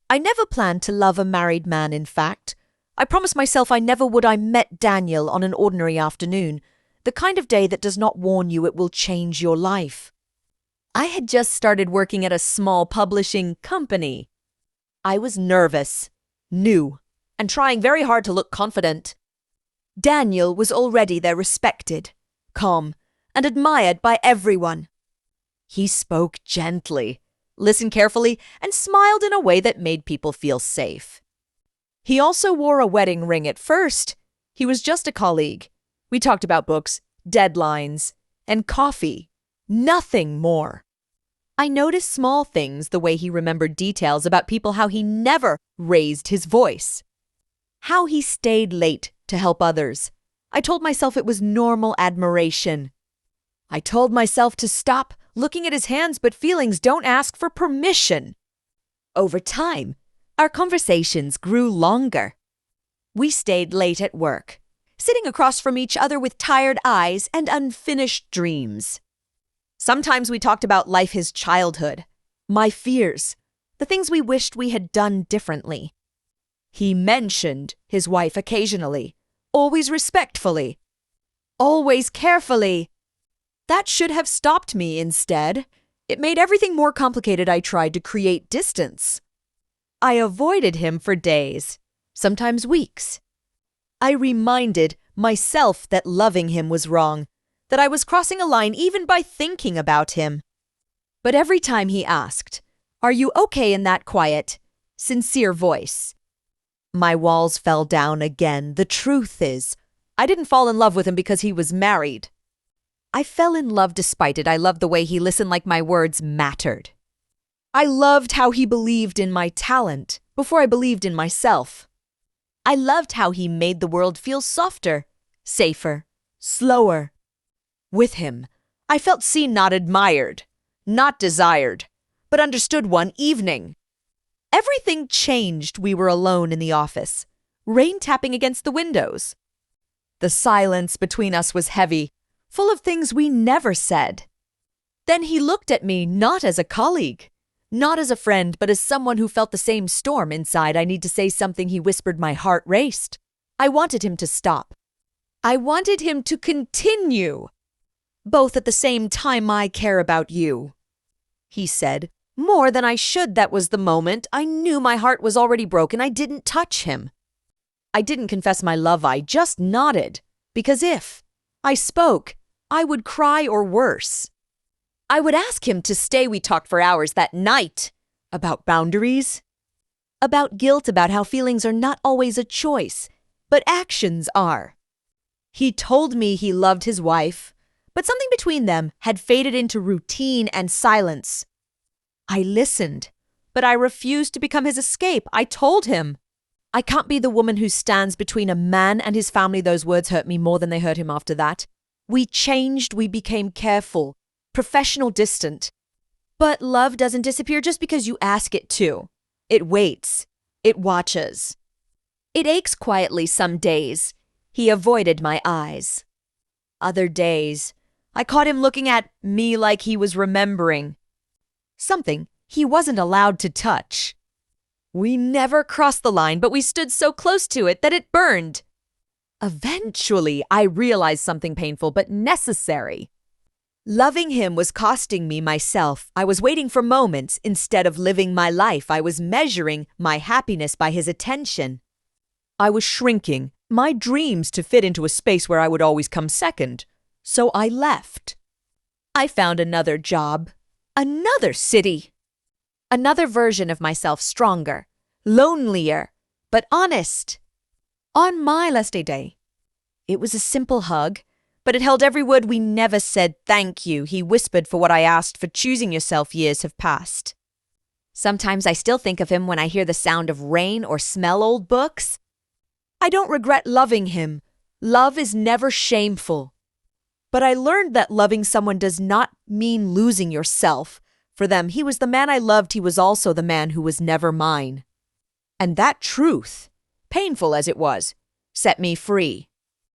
I never planned to love a married man, in fact. I promised myself I never would. I met Daniel on an ordinary afternoon, the kind of day that does not warn you it will change your life. I had just started working at a small publishing company. I was nervous, new, and trying very hard to look confident. Daniel was already there, respected, calm, and admired by everyone. He spoke gently, listened carefully, and smiled in a way that made people feel safe. He also wore a wedding ring at first. He was just a colleague. We talked about books, deadlines, and coffee. Nothing more. I noticed small things, the way he remembered details about people, how he never raised his voice, how he stayed late to help others. I told myself it was normal admiration. I told myself to stop looking at his hands, but feelings don't ask for permission. Over time, our conversations grew longer. We stayed late at work, sitting across from each other with tired eyes and unfinished dreams. Sometimes we talked about life, his childhood, my fears, the things we wished we had done differently. He mentioned his wife occasionally, always respectfully, always carefully. That should have stopped me instead. It made everything more complicated. I tried to create distance. I avoided him for days, sometimes weeks. I reminded myself that loving him was wrong, that I was crossing a line even by thinking about him. But every time he asked, "Are you okay?" in that quiet, sincere voice, my walls fell down again. The truth is, I didn't fall in love with him because he was married. I fell in love despite it. I loved the way he listened, like my words mattered. I loved how he believed in my talent before I believed in myself. I loved how he made the world feel softer, safer, slower. With him, I felt seen, not admired, not desired, but understood. One evening, everything changed. We were alone in the office, rain tapping against the windows. The silence between us was heavy, full of things we never said. Then he looked at me, not as a colleague, not as a friend, but as someone who felt the same storm inside. I need to say something, he whispered. My heart raced. I wanted him to stop. I wanted him to continue. Both at the same time. I care about you, he said, more than I should. That was the moment. I knew my heart was already broken. I didn't touch him. I didn't confess my love. I just nodded, because if I spoke, I would cry, or worse. I would ask him to stay. We talked for hours that night about boundaries, about guilt, about how feelings are not always a choice, but actions are. He told me he loved his wife, but something between them had faded into routine and silence. I listened, but I refused to become his escape. I told him, I can't be the woman who stands between a man and his family. Those words hurt me more than they hurt him after that. We changed. We became careful, professional, distant. But love doesn't disappear just because you ask it to. It waits. It watches. It aches quietly some days. He avoided my eyes. Other days, I caught him looking at me like he was remembering something he wasn't allowed to touch. We never crossed the line, but we stood so close to it that it burned. Eventually, I realized something painful but necessary. Loving him was costing me myself. I was waiting for moments instead of living my life. I was measuring my happiness by his attention. I was shrinking my dreams to fit into a space where I would always come second. So I left. I found another job, another city, another version of myself, stronger, lonelier, but honest. On my last day, it was a simple hug, but it held every word. We never said thank you. He whispered for what I asked for. Choosing yourself. Years have passed. Sometimes I still think of him when I hear the sound of rain or smell old books. I don't regret loving him. Love is never shameful. But I learned that loving someone does not mean losing yourself. For them, he was the man I loved. He was also the man who was never mine. And that truth, painful as it was, set me free.